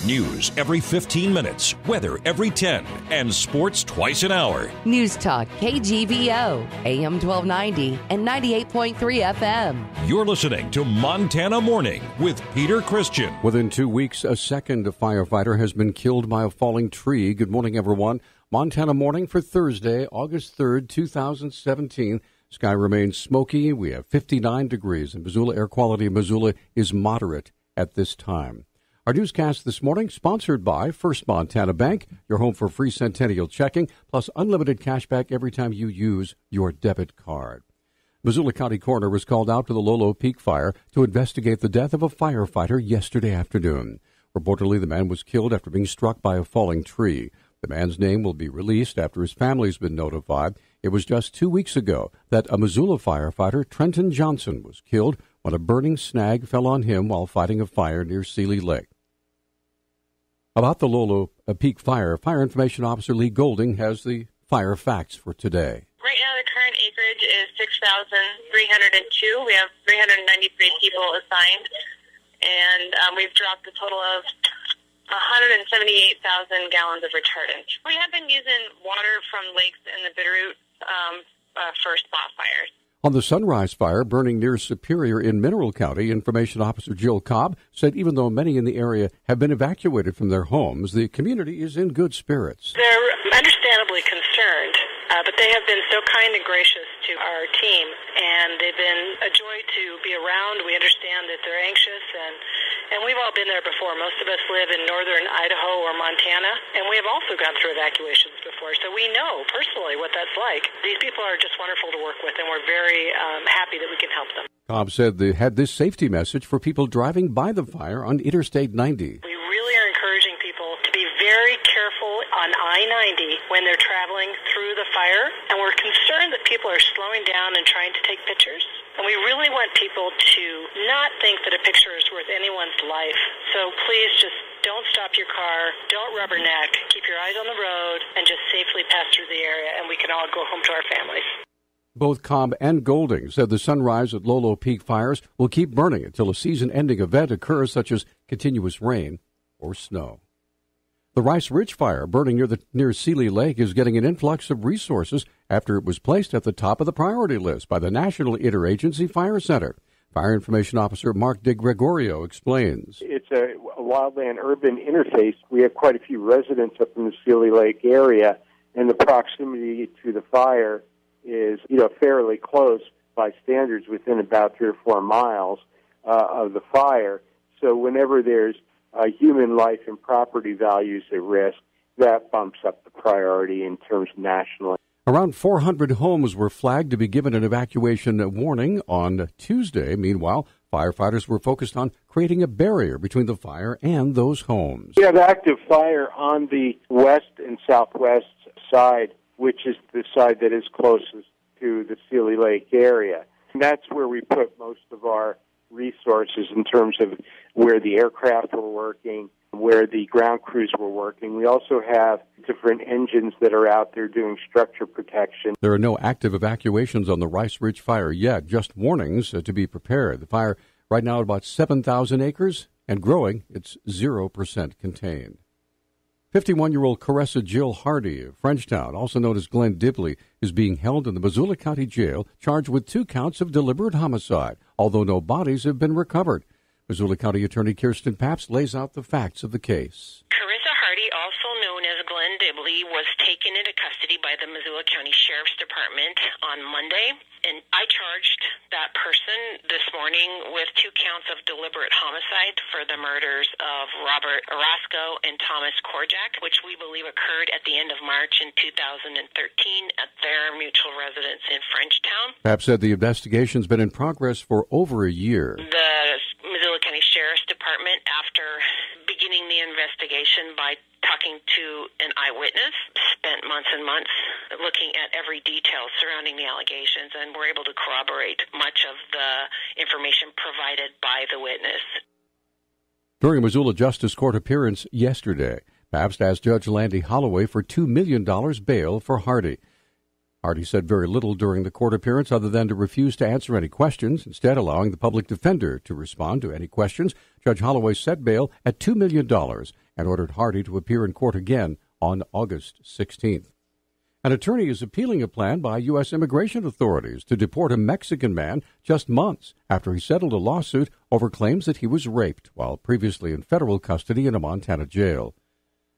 News every 15 minutes, weather every 10, and sports twice an hour. Newstalk KGVO, AM 1290 and 98.3 FM. You're listening to Montana Morning with Peter Christian. Within 2 weeks, a second firefighter has been killed by a falling tree. Good morning, everyone. Montana Morning for Thursday, August 3rd, 2017. Sky remains smoky. We have 59 degrees, and Missoula air quality in Missoula is moderate at this time. Our newscast this morning sponsored by First Montana Bank, your home for free centennial checking, plus unlimited cash back every time you use your debit card. Missoula County Coroner was called out to the Lolo Peak Fire to investigate the death of a firefighter yesterday afternoon. Reportedly, the man was killed after being struck by a falling tree. The man's name will be released after his family's been notified. It was just 2 weeks ago that a Missoula firefighter, Trenton Johnson, was killed when a burning snag fell on him while fighting a fire near Seeley Lake. About the Lolo Peak Fire, Fire Information Officer Lee Golding has the fire facts for today. Right now, the current acreage is 6,302. We have 393 people assigned, and we've dropped a total of 178,000 gallons of retardant. We have been using water from lakes in the Bitterroot for spot fires. On the Sunrise Fire burning near Superior in Mineral County, Information Officer Jill Cobb said even though many in the area have been evacuated from their homes, the community is in good spirits. They're understandably concerned, but they have been so kind and gracious to our team, and they've been a joy to be around. We understand that they're anxious, and we've all been there before. Most of us live in northern Idaho or Montana, and we have also gone through evacuations before, so we know personally what that's like. These people are just wonderful to work with, and we're very happy that we can help them. Cobb said they had this safety message for people driving by the fire on Interstate 90. We really are encouraging people to be very careful on I-90 when they're traveling through the fire, and we're concerned that people are slowing down and trying to take pictures. And we really want people to not think that a picture is worth anyone's life. So please just don't stop your car, don't rubberneck, keep your eyes on the road, and just safely pass through the area, and we can all go home to our families. Both Cobb and Golding said the Sunrise at Lolo Peak fires will keep burning until a season-ending event occurs, such as continuous rain or snow. The Rice Ridge Fire burning near Seeley Lake is getting an influx of resources after it was placed at the top of the priority list by the National Interagency Fire Center. Fire Information Officer Mark DeGregorio explains. It's a wildland-urban interface. We have quite a few residents up in the Seeley Lake area, and the proximity to the fire is, fairly close by standards, within about 3 or 4 miles of the fire. So whenever there's human life and property values at risk, that bumps up the priority in terms nationally. Around 400 homes were flagged to be given an evacuation warning on Tuesday. Meanwhile, firefighters were focused on creating a barrier between the fire and those homes. We have active fire on the west and southwest side, which is the side that is closest to the Seeley Lake area. And that's where we put most of our resources in terms of where the aircraft were working, where the ground crews were working. We also have different engines that are out there doing structure protection. There are no active evacuations on the Rice Ridge Fire yet, just warnings to be prepared. The fire right now at about 7,000 acres and growing. It's 0% contained. 51-year-old Caressa Jill Hardy of Frenchtown, also known as Glenn Dibley, is being held in the Missoula County Jail, charged with 2 counts of deliberate homicide, although no bodies have been recovered. Missoula County Attorney Kirsten Pabst lays out the facts of the case. Caressa Hardy, also known as Glenn Dibley, was taken into custody by the Missoula County Sheriff's Department on Monday, and I charged that person this morning with 2 counts of deliberate homicide for the murders of Robert Orozco and Thomas Korjak, which we believe occurred at the end of March in 2013 at their mutual residence in Frenchtown. Pabst said the investigation's been in progress for over a year. The Missoula County Sheriff's Department, after beginning the investigation by talking to an eyewitness, spent months and months looking at every detail surrounding the allegations, and were able to corroborate much of the information provided by the witness. During a Missoula Justice Court appearance yesterday, Pabst asked Judge Landy Holloway for $2 million bail for Hardy. Hardy said very little during the court appearance other than to refuse to answer any questions, instead allowing the public defender to respond to any questions. Judge Holloway set bail at $2 million and ordered Hardy to appear in court again on August 16th. An attorney is appealing a plan by U.S. immigration authorities to deport a Mexican man just months after he settled a lawsuit over claims that he was raped while previously in federal custody in a Montana jail.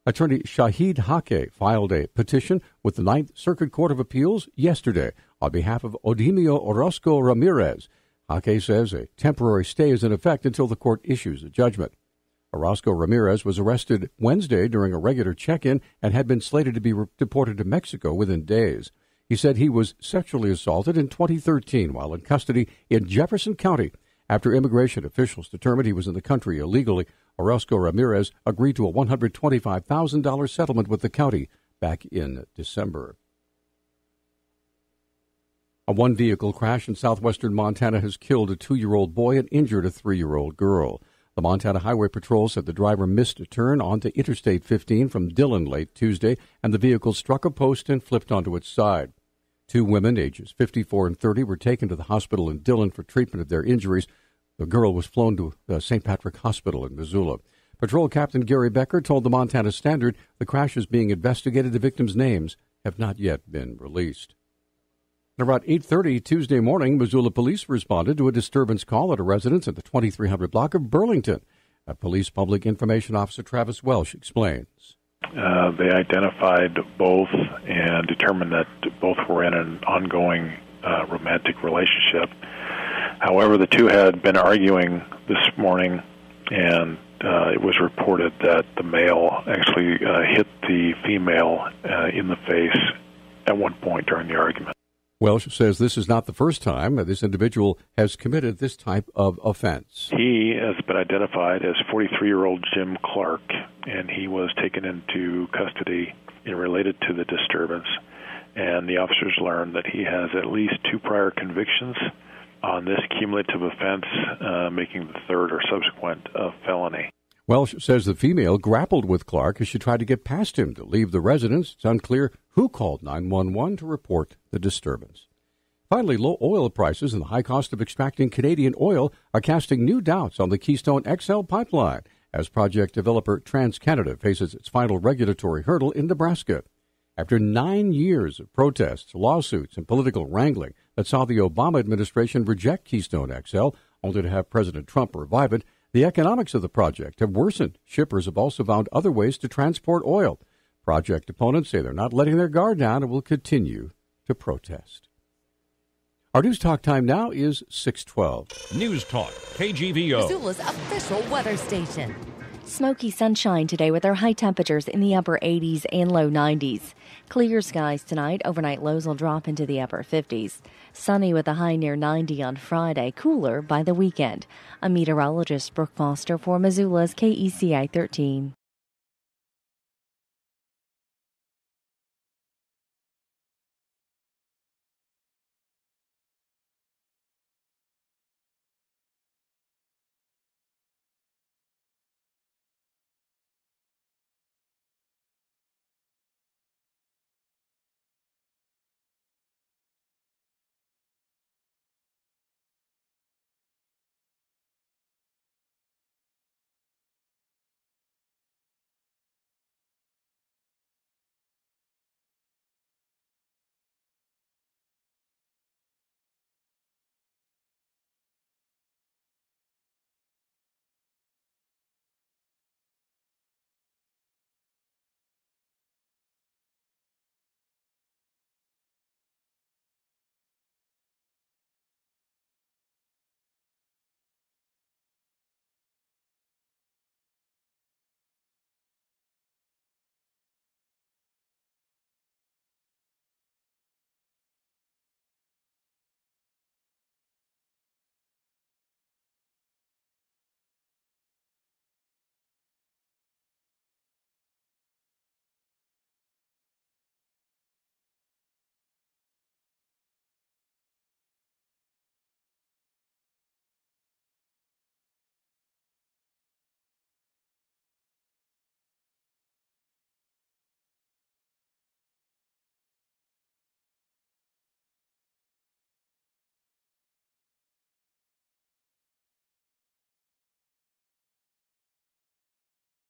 Attorney Shahid Hake filed a petition with the Ninth Circuit Court of Appeals yesterday on behalf of Odimio Orozco Ramirez. Hake says a temporary stay is in effect until the court issues a judgment. Orozco Ramirez was arrested Wednesday during a regular check-in and had been slated to be deported to Mexico within days. He said he was sexually assaulted in 2013 while in custody in Jefferson County. After immigration officials determined he was in the country illegally, Orozco Ramirez agreed to a $125,000 settlement with the county back in December. A one-vehicle crash in southwestern Montana has killed a 2-year-old boy and injured a 3-year-old girl. The Montana Highway Patrol said the driver missed a turn onto Interstate 15 from Dillon late Tuesday, and the vehicle struck a post and flipped onto its side. 2 women, ages 54 and 30, were taken to the hospital in Dillon for treatment of their injuries. The girl was flown to the St. Patrick Hospital in Missoula. Patrol Captain Gary Becker told the Montana Standard the crash is being investigated. The victims' names have not yet been released. At about 8:30 Tuesday morning, Missoula police responded to a disturbance call at a residence at the 2300 block of Burlington. Police Public Information Officer Travis Welsh explains. They identified both and determined that both were in an ongoing romantic relationship. However, the two had been arguing this morning, and it was reported that the male actually hit the female in the face at one point during the argument. Welsh says this is not the first time that this individual has committed this type of offense. He has been identified as 43-year-old Jim Clark, and he was taken into custody related to the disturbance. And the officers learned that he has at least 2 prior convictions on this cumulative offense, making the third or subsequent a felony. Welsh says the female grappled with Clark as she tried to get past him to leave the residence. It's unclear who called 911 to report the disturbance. Finally, low oil prices and the high cost of extracting Canadian oil are casting new doubts on the Keystone XL pipeline as project developer TransCanada faces its final regulatory hurdle in Nebraska. After 9 years of protests, lawsuits, and political wrangling that saw the Obama administration reject Keystone XL, only to have President Trump revive it, the economics of the project have worsened. Shippers have also found other ways to transport oil. Project opponents say they're not letting their guard down and will continue to protest. Our News Talk time now is 6:12. Newstalk, KGVO. Missoula's official weather station. Smoky sunshine today with our high temperatures in the upper 80s and low 90s. Clear skies tonight. Overnight lows will drop into the upper 50s. Sunny with a high near 90 on Friday. Cooler by the weekend. I'm meteorologist Brooke Foster for Missoula's KECI 13.